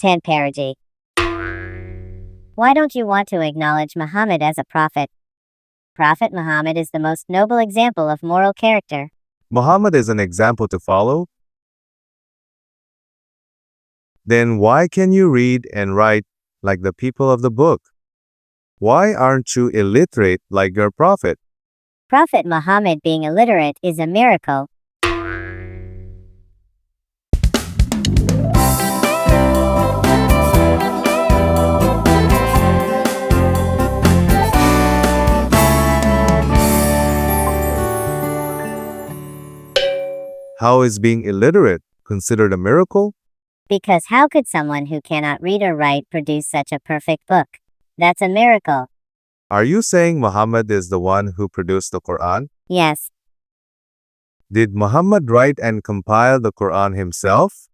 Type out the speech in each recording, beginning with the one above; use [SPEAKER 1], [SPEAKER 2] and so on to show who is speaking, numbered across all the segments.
[SPEAKER 1] Tanperji. Why don't you want to acknowledge Muhammad as a prophet? Prophet Muhammad is the most noble example of moral character.
[SPEAKER 2] Muhammad is an example to follow? Then why can you read and write like the people of the book? Why aren't you illiterate like your prophet?
[SPEAKER 1] Prophet Muhammad being illiterate is a miracle.
[SPEAKER 2] How is being illiterate considered a miracle?
[SPEAKER 1] Because how could someone who cannot read or write produce such a perfect book? That's a miracle.
[SPEAKER 2] Are you saying Muhammad is the one who produced the Quran?
[SPEAKER 1] Yes.
[SPEAKER 2] Did Muhammad write and compile the Quran himself?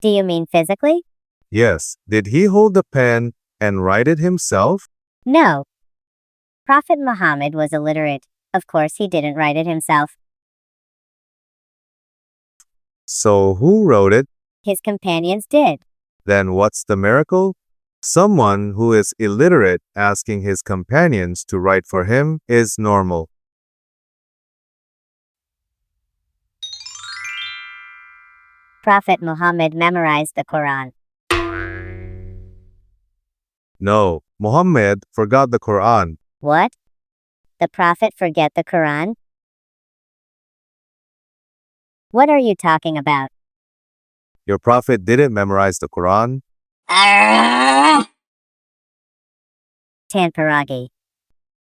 [SPEAKER 1] Do you mean physically?
[SPEAKER 2] Yes. Did he hold the pen and write it himself?
[SPEAKER 1] No. Prophet Muhammad was illiterate. Of course he didn't write it himself.
[SPEAKER 2] So who wrote it?
[SPEAKER 1] His companions did.
[SPEAKER 2] Then what's the miracle? Someone who is illiterate asking his companions to write for him is normal.
[SPEAKER 1] Prophet Muhammad memorized the Quran.
[SPEAKER 2] No, Muhammad forgot the Quran.
[SPEAKER 1] What? The Prophet forget the Quran? What are you talking about?
[SPEAKER 2] Your prophet didn't memorize the Quran.
[SPEAKER 1] Tanperagi.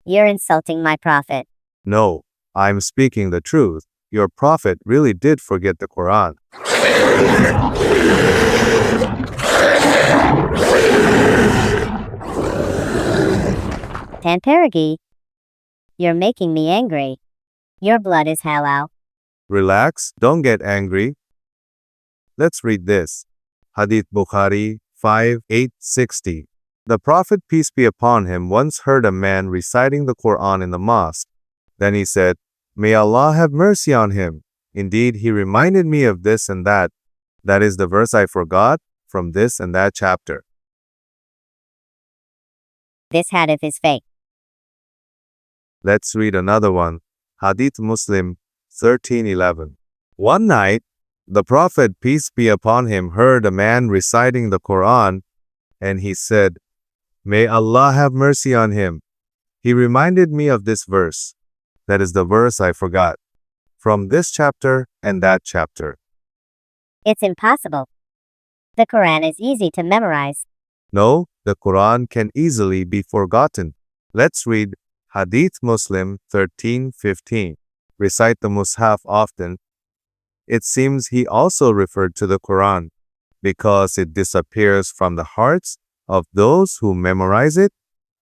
[SPEAKER 1] You're insulting my prophet.
[SPEAKER 2] No, I'm speaking the truth. Your prophet really did forget the Quran.
[SPEAKER 1] Tanperagi. You're making me angry. Your blood is halal.
[SPEAKER 2] Relax, don't get angry. Let's read this. Hadith Bukhari 5:860. The Prophet, peace be upon him, once heard a man reciting the Quran in the mosque. Then he said, "May Allah have mercy on him. Indeed, he reminded me of this and that. That is the verse I forgot from this and that chapter."
[SPEAKER 1] This hadith is fake.
[SPEAKER 2] Let's read another one. Hadith Muslim 13:11. One night, the Prophet, peace be upon him, heard a man reciting the Quran, and he said, "May Allah have mercy on him. He reminded me of this verse. That is the verse I forgot from this chapter and that chapter."
[SPEAKER 1] It's impossible. The Quran is easy to memorize.
[SPEAKER 2] No, the Quran can easily be forgotten. Let's read Hadith Muslim 13:15. Recite the Mus'haf often. It seems he also referred to the Quran because it disappears from the hearts of those who memorize it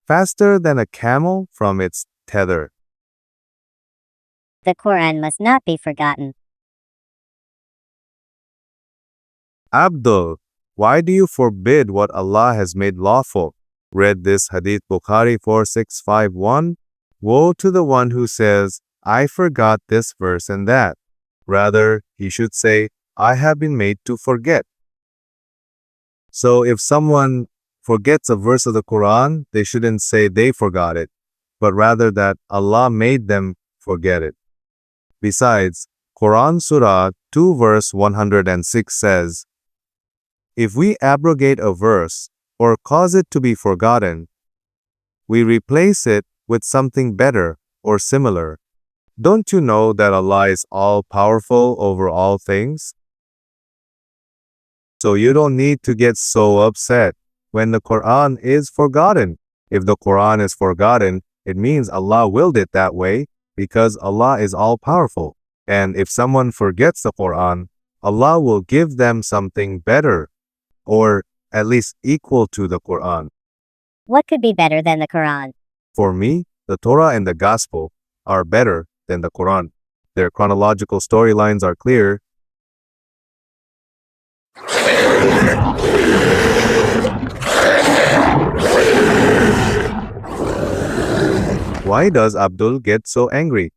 [SPEAKER 2] faster than a camel from its tether.
[SPEAKER 1] The Quran must not be forgotten.
[SPEAKER 2] Abdul, why do you forbid what Allah has made lawful? Read this Hadith Bukhari 4651. Woe to the one who says, "I forgot this verse and that." Rather, he should say, "I have been made to forget." So if someone forgets a verse of the Quran, they shouldn't say they forgot it, but rather that Allah made them forget it. Besides, Quran Surah 2 verse 106 says, "If we abrogate a verse or cause it to be forgotten, we replace it with something better or similar. Don't you know that Allah is all-powerful over all things? So you don't need to get so upset when the Quran is forgotten. If the Quran is forgotten, it means Allah willed it that way because Allah is all-powerful. And if someone forgets the Quran, Allah will give them something better, or at least equal to the Quran.
[SPEAKER 1] What could be better than the Quran?
[SPEAKER 2] For me, the Torah and the Gospel are better than the Quran. Their chronological storylines are clear. Why does Abdul get so angry?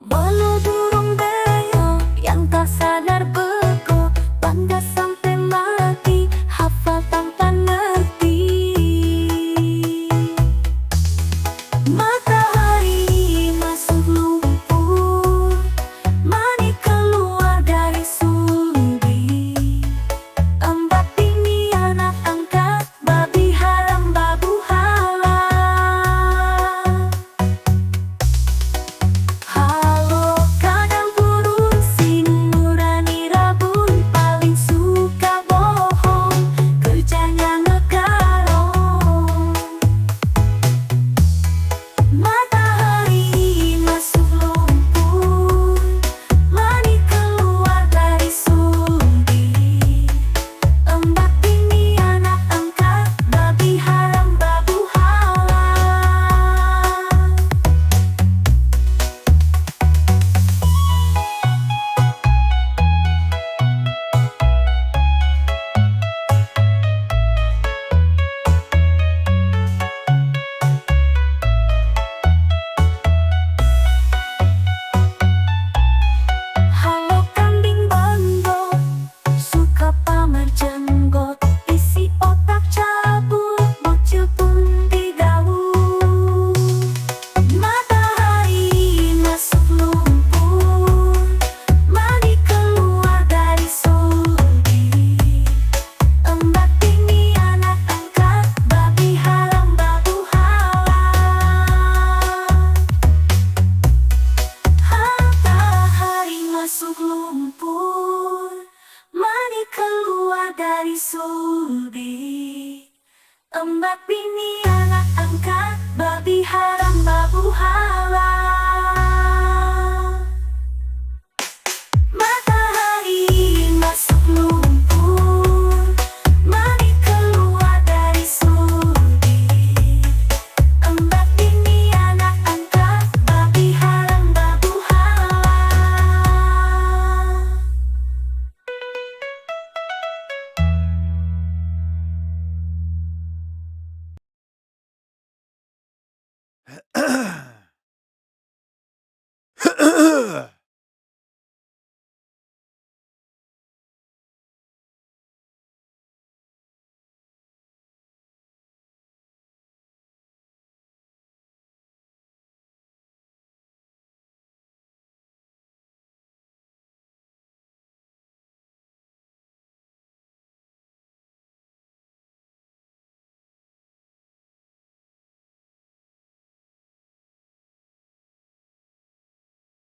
[SPEAKER 3] Walau burung beo busuk lumpur, mani keluar dari sulbi. Empat bini anak angkat, babi haram babu halal.